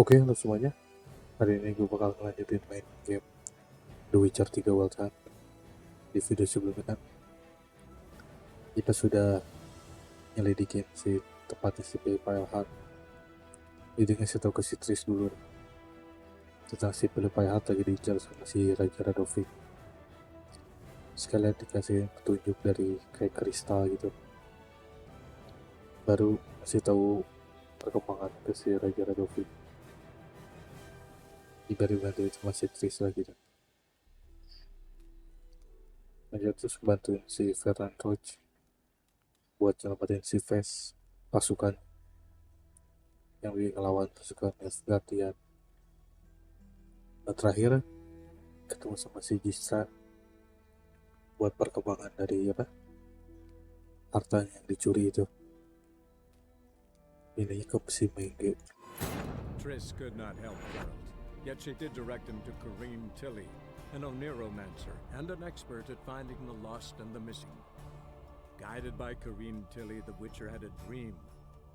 Oke, halo semuanya. Hari ini gue bakal ngelanjutin main game The Witcher 3 Wild Hunt. Di video sebelumnya kan kita sudah nyelidikin si tempatnya si Wild Hunt. Jadi ngasih tau ke si Tris dulu nih, tentang si Wild Hunt lagi diincar sama si Raja Radovic. Sekalian dikasih petunjuk dari kayak kristal gitu. Baru ngasih tahu perkembangan ke si Raja Radovic. Diberi bantuin sama si Tris lagi tuh. Lanjut terus bantuin si Ferran Roach buat nyelamatin si Ves pasukan yang lagi ngelawan pasukan Asgardian. Dan terakhir ketemu sama si Gisra buat perkembangan dari harta yang dicuri itu. Ini ke si Mengge. Triss could not help Geralt, yet she did direct him to Kareem Tilly, an Oniromancer and an expert at finding the lost and the missing. Guided by Kareem Tilly, the Witcher had a dream.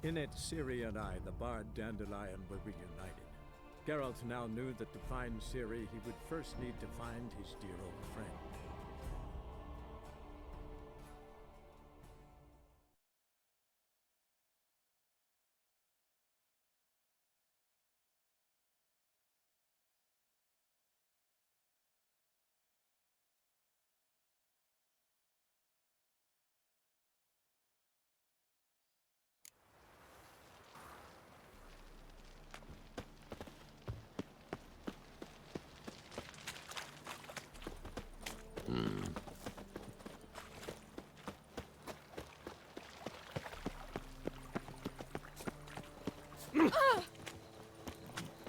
In it, Ciri and I, the bard Dandelion, were reunited. Geralt now knew that to find Ciri, he would first need to find his dear old friend.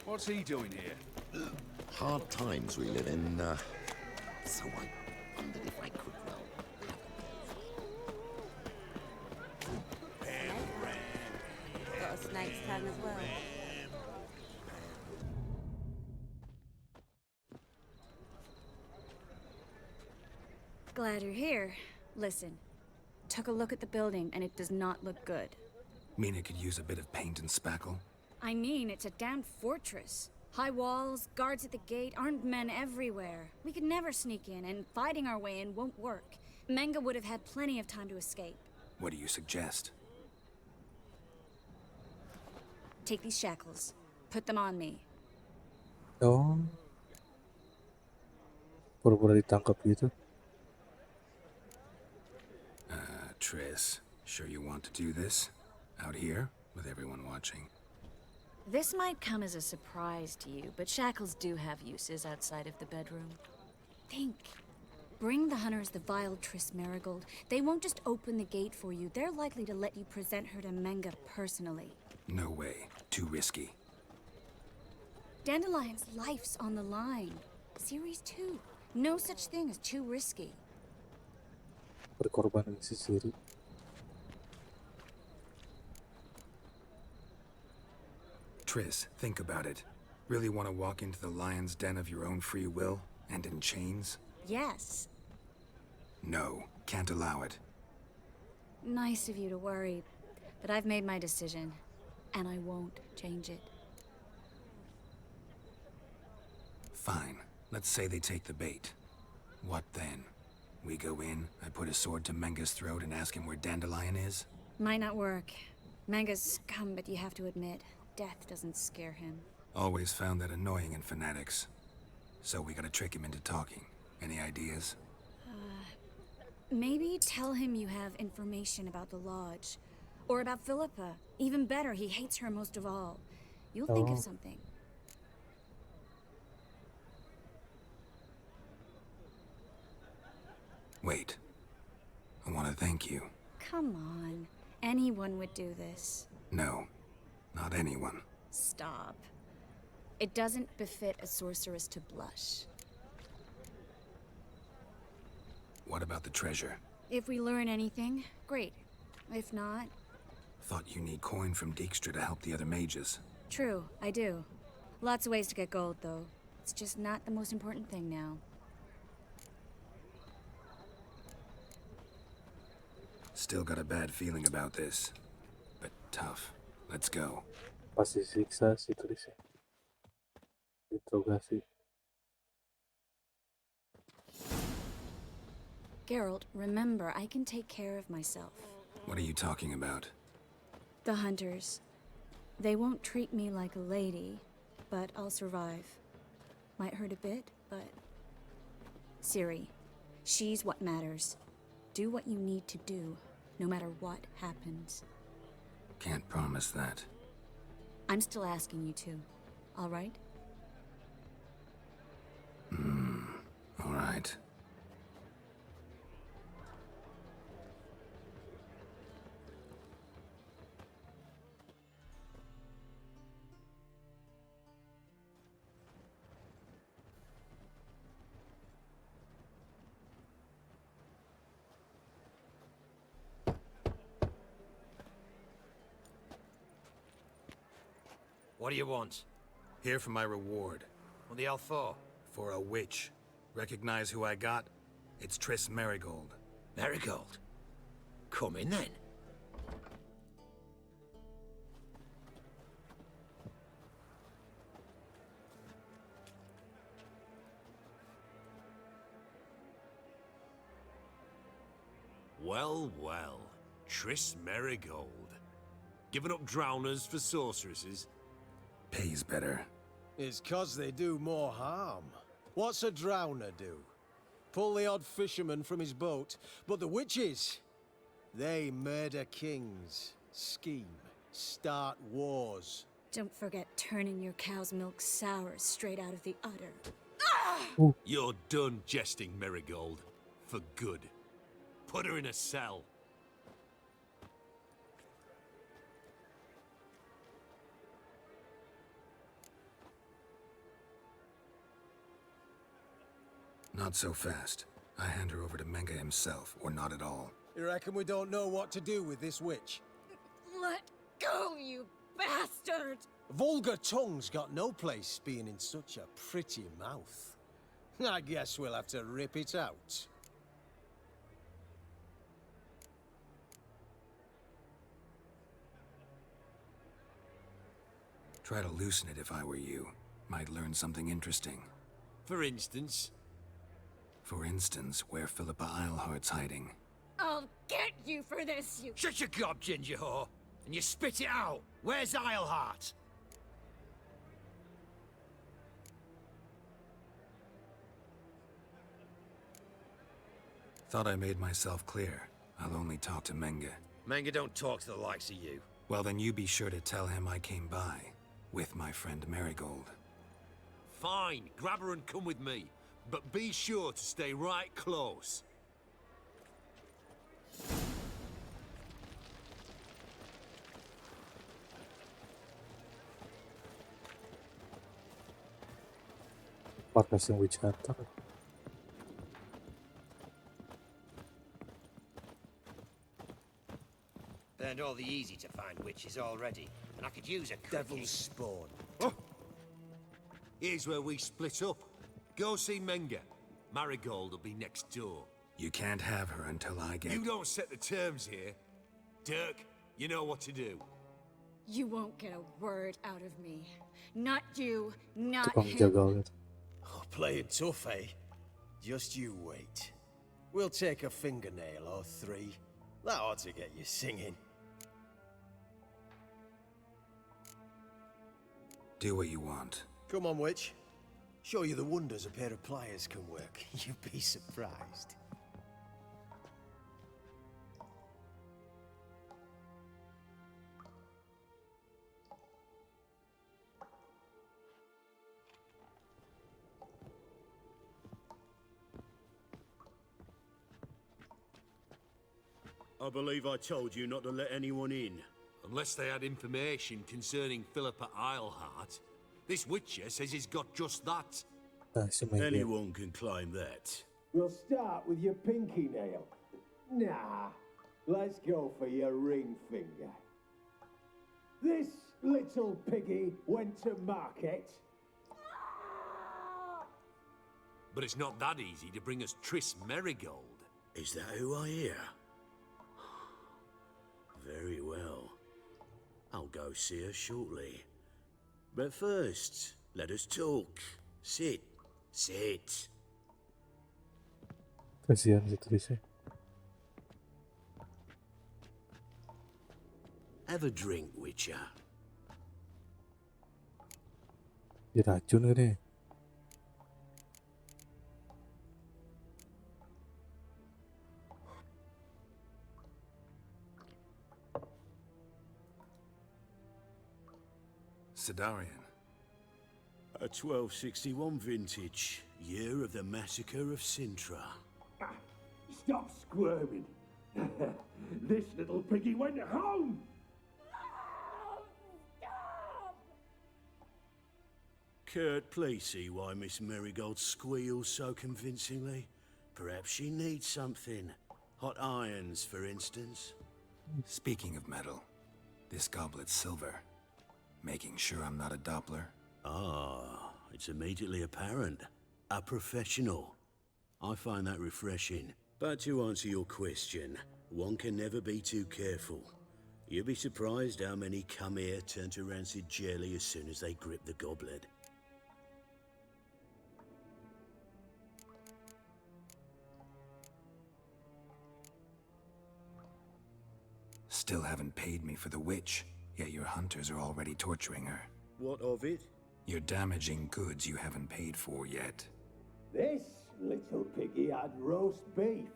What's he doing here? Hard times we live in, so I wondered if I could, well... Got a snake's tongue as well. Glad you're here. Listen, took a look at the building and it does not look good. Mean it could use a bit of paint and spackle? I mean, it's a damn fortress. High walls, guards at the gate, armed men everywhere. We could never sneak in, and fighting our way in won't work. Menga would have had plenty of time to escape. What do you suggest? Take these shackles. Put them on me. Oh, pura-pura ditangkap gitu. Triss, sure you want to do this? Out here, with everyone watching? This might come as a surprise to you, but shackles do have uses outside of the bedroom. Think. Bring the hunters the vile Triss Marigold. They won't just open the gate for you. They're likely to let you present her to Menga personally. No way. Too risky. Dandelion's life's on the line. Series 2. No such thing as too risky. Berkorban dengan si Ciri. Triss, think about it. Really want to walk into the lion's den of your own free will, and in chains? Yes. No, can't allow it. Nice of you to worry, but I've made my decision, and I won't change it. Fine. Let's say they take the bait. What then? We go in, I put a sword to Menga's throat and ask him where Dandelion is? Might not work. Menga's scum, but you have to admit, death doesn't scare him. Always found that annoying in fanatics. So we gotta trick him into talking. Any ideas? Maybe tell him you have information about the Lodge. Or about Philippa. Even better, he hates her most of all. You'll think of something. Wait. I want to thank you. Come on. Anyone would do this. No, not anyone. Stop. It doesn't befit a sorceress to blush. What about the treasure? If we learn anything, great. If not, Thought you need coin from Dijkstra to help the other mages. true, I do. Lots of ways to get gold, though. It's just not the most important thing now. Still got a bad feeling about this. But tough. Let's go. Pasti siksa si Tris. Interogasi. Geralt, remember, I can take care of myself. What are you talking about? The hunters. They won't treat me like a lady, but I'll survive. Might hurt a bit, but... Ciri, she's what matters. Do what you need to do, no matter what happens. Can't promise that. I'm still asking you to, all right? All right. What do you want? Here for my reward. What the hell for? For a witch. Recognize who I got? It's Triss Merigold. Marigold. Come in then. Well, well. Triss Merigold. Giving up drowners for sorceresses? Pays better. It's 'cause they do more harm. What's a drowner do? Pull the odd fisherman from his boat. But the witches, they murder kings, scheme, start wars. Don't forget turning your cow's milk sour straight out of the udder. You're done jesting, Merigold. For good. Put her in a cell. Not so fast. I hand her over to Menga himself, or not at all. You reckon we don't know what to do with this witch? Let go, you bastard! Vulgar tongue's got no place being in such a pretty mouth. I guess we'll have to rip it out. Try to loosen it if I were you. Might learn something interesting. For instance, For instance, where Philippa Eilhart's hiding. I'll get you for this, you... Shut your gob, ginger whore, and you spit it out. Where's Eilhart? Thought I made myself clear. I'll only talk to Menga. Manga don't talk to the likes of you. Well, then you be sure to tell him I came by. With my friend Merigold. fine, grab her and come with me. But be sure to stay right close. Podcasting Witch Hunter. Burned all the easy to find witches already, and I could use a cookie. Devil's spawn. Here's where we split up. Go see Menga. Marigold will be next door. You can't have her until I get... You don't set the terms here. Dirk, you know what to do. You won't get a word out of me. Not you, not Tukang him. jagal gitu. Oh, playing tough, eh? Just you wait. We'll take a fingernail or three. That ought to get you singing. Do what you want. Come on, witch. Show you the wonders a pair of pliers can work. You'd be surprised. I believe I told you not to let anyone in. Unless they had information concerning Philippa Eilhart. This Witcher says he's got just that. Nah, si Mega. Anyone can claim that. We'll start with your pinky nail. Nah, let's go for your ring finger. This little piggy went to market. But it's not that easy to bring us Triss Merigold. Is that who I hear? Very well. I'll go see her shortly. But first, Let us talk. Sit. Sit. Kasihan si Trisnya. Have a drink, Witcher. Diracun kan ya? Sidarian. A 1261 vintage, year of the massacre of Sintra. Stop squirming. This little piggy went home. Kurt, please see why Miss Marigold squeals so convincingly. Perhaps she needs something. Hot irons, for instance. Speaking of metal, this goblet's silver. Making sure I'm not a Doppler. Ah, it's immediately apparent. A professional. I find that refreshing. But to answer your question, one can never be too careful. You'll be surprised how many come here turn to rancid jelly as soon as they grip the goblet. Still haven't paid me for the witch, yet your hunters are already torturing her. What of it? You're damaging goods you haven't paid for yet. This little piggy had roast beef.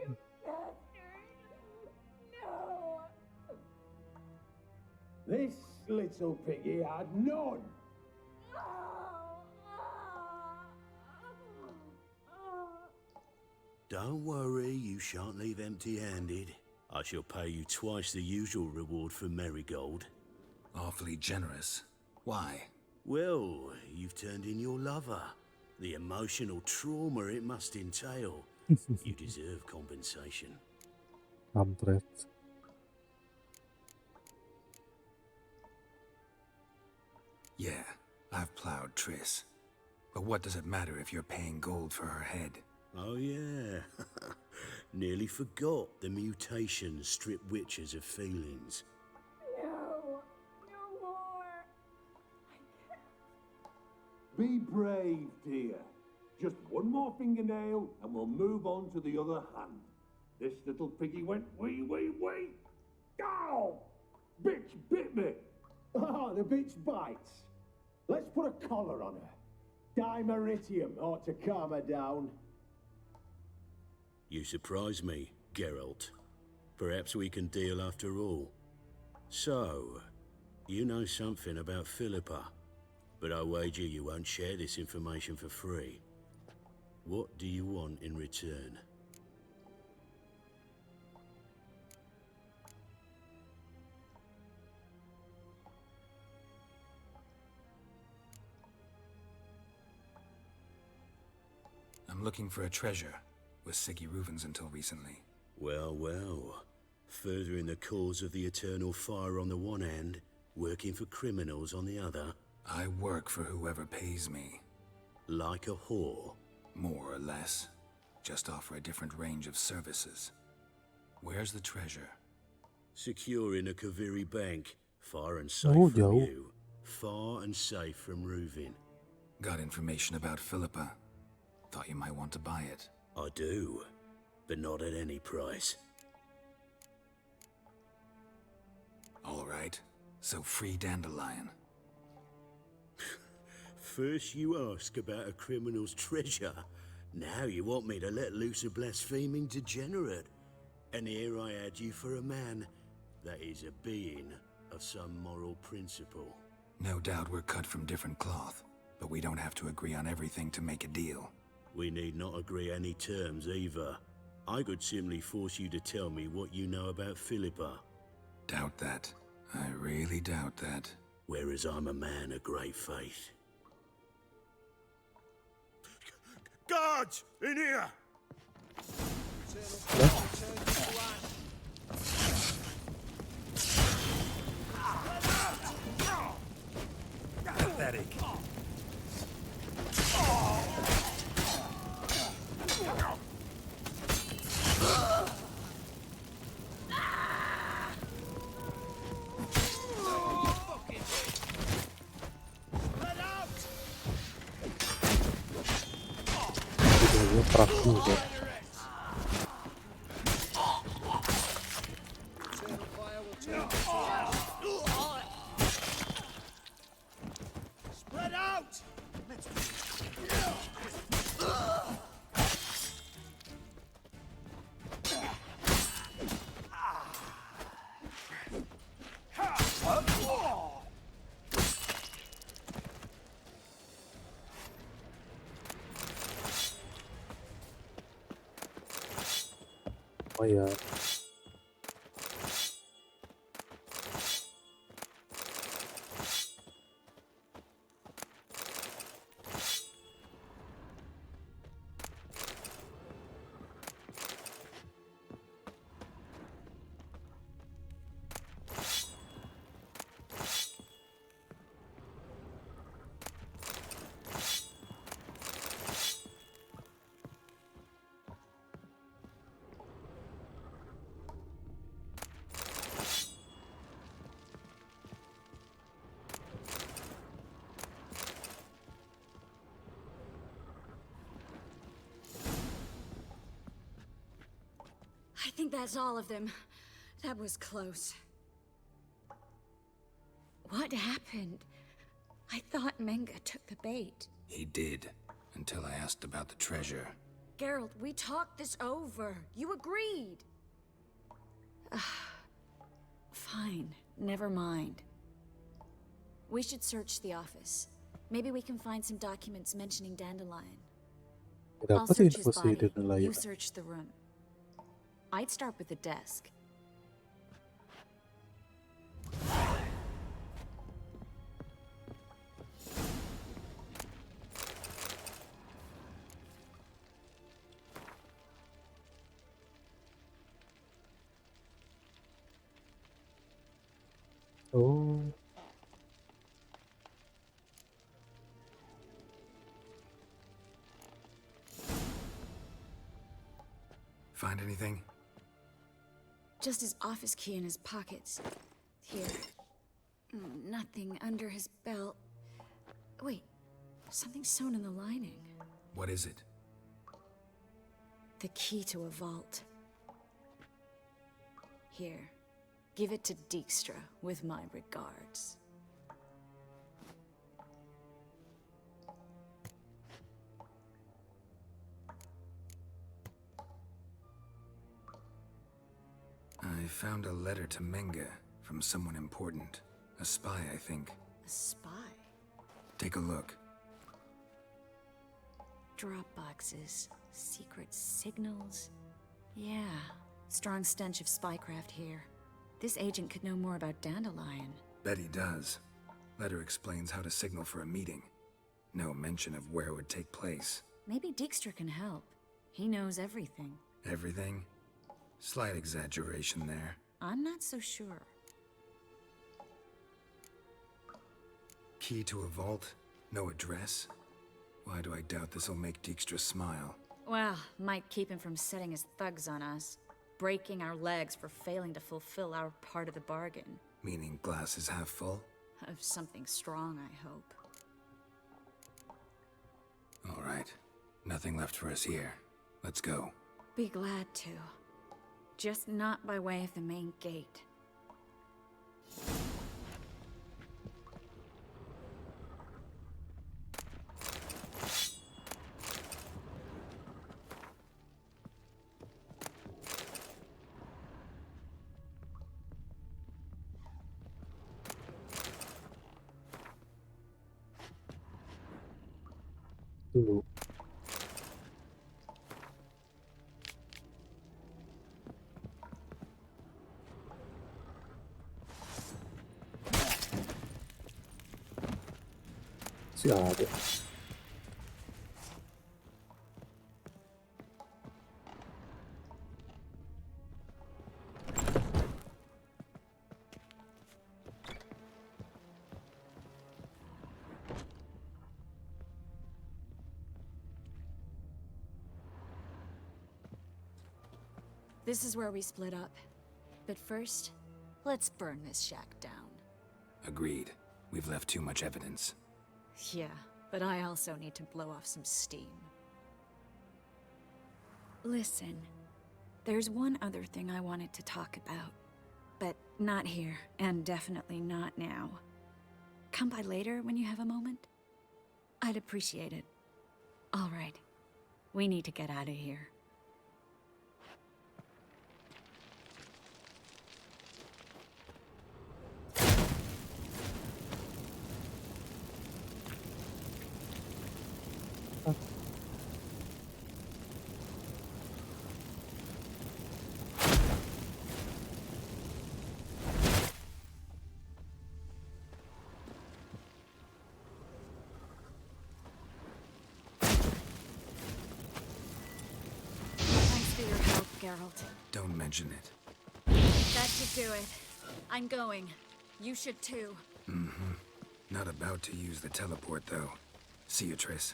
You bastard! No! This little piggy had none. Don't worry, you shan't leave empty-handed. I shall pay you twice the usual reward for Marigold. Awfully generous. Why? Well, you've turned in your lover. The emotional trauma it must entail. You deserve compensation. Kampret. Yeah, I've plowed Triss. But what does it matter if you're paying gold for her head? Oh yeah. Nearly forgot the mutations strip witches of feelings. No! No more! I can't. Be brave, dear. Just one more fingernail and we'll move on to the other hand. This little piggy went wee, wee, wee. Ow! Bitch bit me. Ah, the bitch bites. Let's put a collar on her. Dimeritium ought to calm her down. You surprise me, Geralt. Perhaps we can deal after all. So, you know something about Philippa, but I wager you won't share this information for free. What do you want in return? I'm looking for a treasure. Was Siggy Reuven's until recently. Well, well. Furthering the cause of the eternal fire on the one hand, working for criminals on the other. I work for whoever pays me. Like a whore. More or less. Just offer a different range of services. Where's the treasure? Secure in a Kaviri bank. Far and safe Oh, from jauh. you. Far and safe from Reuven. Got information about Philippa. Thought you might want to buy it. I do, but not at any price. All right. So free Dandelion. First you ask about a criminal's treasure. Now you want me to let loose a blaspheming degenerate. And here I add you for a man that is a being of some moral principle. No doubt we're cut from different cloth, but we don't have to agree on everything to make a deal. We need not agree any terms either. I could simply force you to tell me what you know about Philippa. Doubt that. I really doubt that. Whereas I'm a man of great faith. Guards! In here! Pathetic. Dia perang juga. Spread out! Oh ya, I think that's all of them. That was close. What happened? I thought Menga took the bait. He did, until I asked about the treasure. Geralt, we talked this over. You agreed. Fine, never mind. We should search the office. Maybe we can find some documents mentioning Dandelion. I'll dapat search info his si body. Dandelion. You search the room. I'd start with the desk. Oh, Find anything? Just his office key in his pockets. Here. Nothing under his belt. Wait, something sewn in the lining. What is it? The key to a vault. Here. Give it to Dijkstra with my regards. I found a letter to Menga from someone important. A spy, I think. A spy? Take a look. Drop boxes. Secret signals. Yeah. Strong stench of spycraft here. This agent could know more about Dandelion. Bet he does. Letter explains how to signal for a meeting. No mention of where it would take place. Maybe Dijkstra can help. He knows everything. Everything? Slight exaggeration there. I'm not so sure. Key to a vault? No address? Why do I doubt this'll make Dijkstra smile? Well, might keep him from setting his thugs on us. Breaking our legs for failing to fulfill our part of the bargain. Meaning glass is half full? Of something strong, I hope. All right. Nothing left for us here. Let's go. Be glad to. Just not by way of the main gate. dulu. Si ada. This is where we split up. But first, let's burn this shack down. Agreed. We've left too much evidence. Yeah, but I also need to blow off some steam. Listen, there's one other thing I wanted to talk about. But not here, and definitely not now. Come by later when you have a moment? I'd appreciate it. All right. We need to get out of here. Thanks for your help, Geralt. Don't mention it. That should do it. I'm going. You should too. Not about to use the teleport, though. See you, Triss.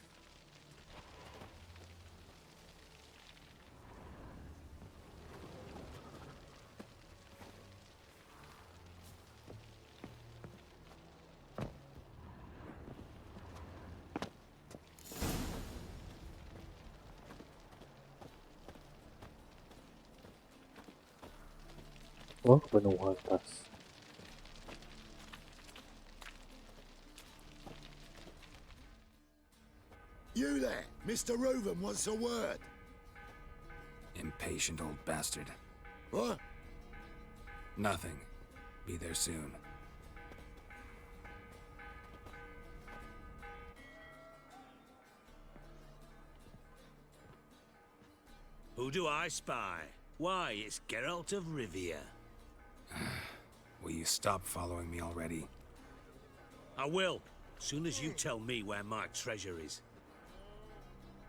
Oh, penuhan tas. You there, Mr. Reuven wants a word. Impatient old bastard. What? Nothing. Be there soon. Who do I spy? Why, it's Geralt of Rivia. Will you stop following me already? I will, soon as you tell me where my treasure is.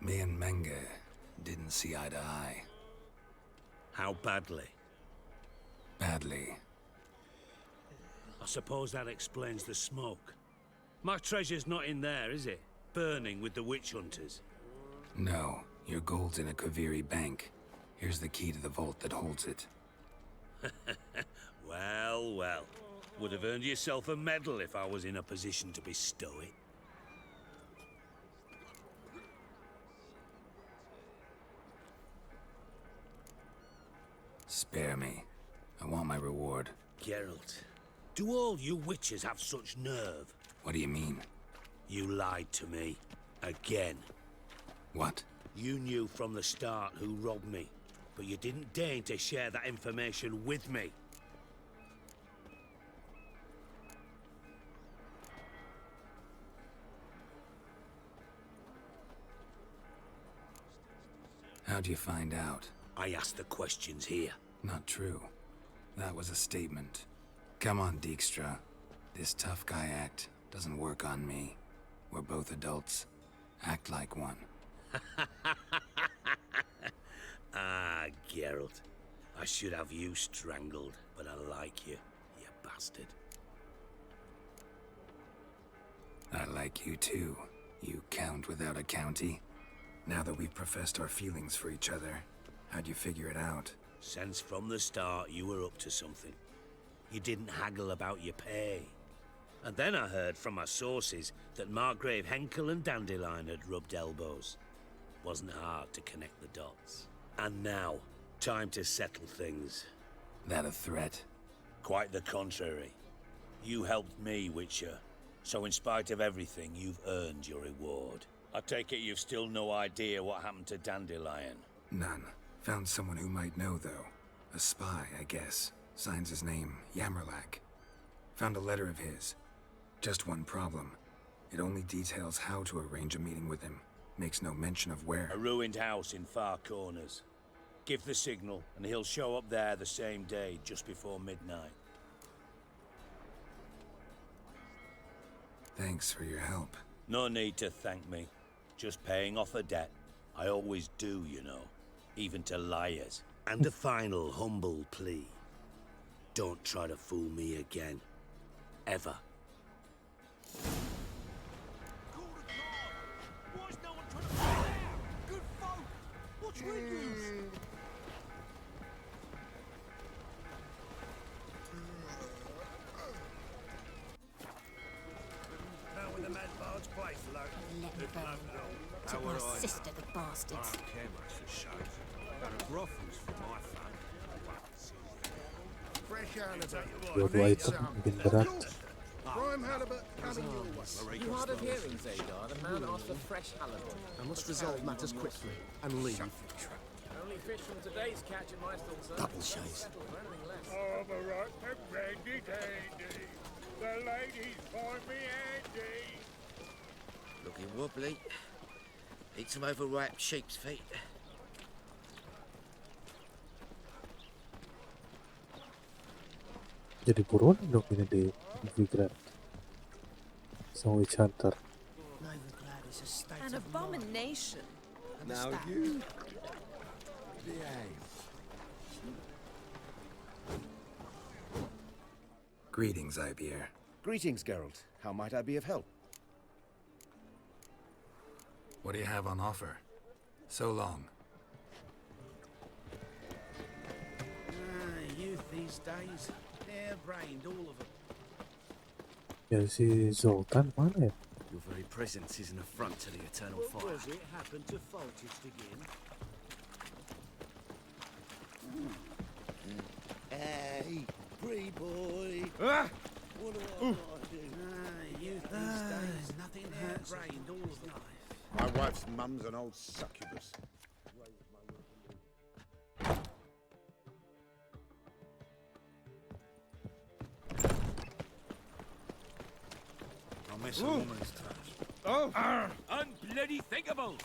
Me and Menge didn't see eye to eye. How badly? Badly. I suppose that explains the smoke. My treasure's not in there, is it? Burning with the witch hunters. No, your gold's in a Kaviri bank. Here's the key to the vault that holds it. Well, well. Would have earned yourself a medal if I was in a position to bestow it. Spare me. I want my reward. Geralt, do all you witches have such nerve? What do you mean? You lied to me. Again. What? You knew from the start who robbed me, but you didn't deign to share that information with me. How'd you find out? I asked the questions here. Not true. That was a statement. Come on, Dijkstra. This tough guy act doesn't work on me. We're both adults. Act like one. Ah, Geralt. I should have you strangled, but I like you, you bastard. I like you too, you count without a county. Now that we've professed our feelings for each other, how'd you figure it out? Since from the start you were up to something. You didn't haggle about your pay. And then I heard from my sources that Margrave Henkel and Dandelion had rubbed elbows. Wasn't hard to connect the dots. And now, time to settle things. That a threat? Quite the contrary. You helped me, Witcher. So in spite of everything, you've earned your reward. I take it you've still no idea what happened to Dandelion. None. Found someone who might know, though. A spy, I guess. Signs his name, Yammerlack. Found a letter of his. Just one problem. It only details how to arrange a meeting with him. Makes no mention of where. A ruined house in Far Corners. Give the signal, and he'll show up there the same day, just before midnight. Thanks for your help. No need to thank me. Just paying off a debt. I always do, you know. Even to liars. And a final humble plea. Don't try to fool me again. Ever. sister, the bastards. Care much for shows. Brothels for my fun. Fresh halibut. Dua-dua item mungkin berat. Prime halibut coming your way. You hard of hearing, Zadar. The man asked for fresh halibut. I must resolve matters quickly and leave. Only fish from today's catch in my stall, sir. Double shave. I'm a right to handy dandy. The ladies find me handy. Looking wobbly. Eat some overripe sheep's feet. Jadi buruan dong ini di Novigrad sama Witch Hunter. An abomination. Now you behave. Greetings, Ibeer. Greetings, Geralt. How might I be of help? What do you have on offer? So long. Youth these days, hair-brained, all of them. Ya si Zoltan mana ya? Your very presence is an affront to the eternal What fire. was it happened to Foltest again? Hey, free boy. What do I do? Youth these days, nothing hair-brained, all of them. My wife's mum's an old succubus. I'll miss a woman's touch. Unbloody thinkable!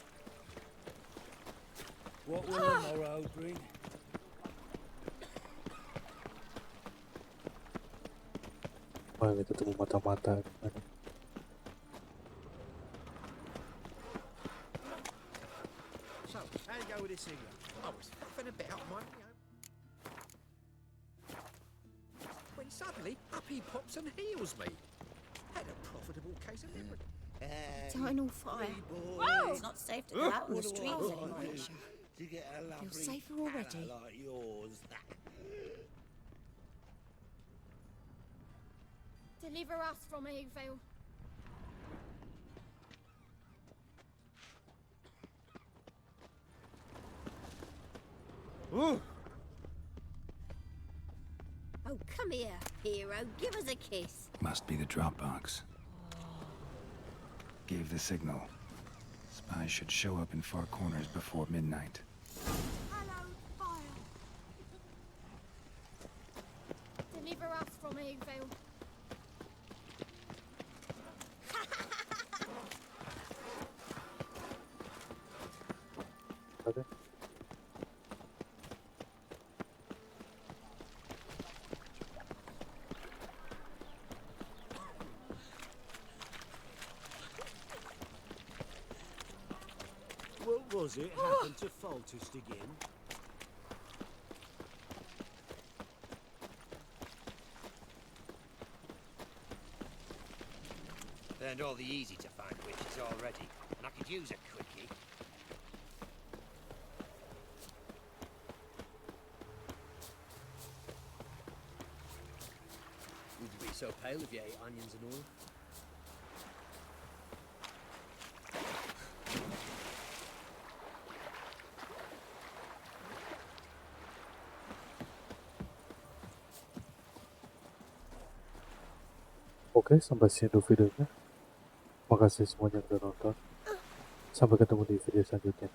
What will tomorrow bring? Wah, ini ketemu mata-mata. So, how you go with this here? I was faffing about my when suddenly up he pops and heals me. Had a profitable case of memory. Eternal fire. Whoa! It's not safe to go out on the streets anymore. To get a lovely safer already? fella like yours. Deliver us from evil. Oh, come here, hero. Give us a kiss. Must be the drop box. Gave the signal. Spies should show up in far corners before midnight. Hello, fire. Deliver us from evil. Okay. What was it happened to Foltest again? Learned all the easy to find witches already, and I could use a quickie. Would you be so pale if you ate onions and all? Oke, sampai sini dulu videonya. Makasih semuanya yang udah nonton. Sampai ketemu di video selanjutnya.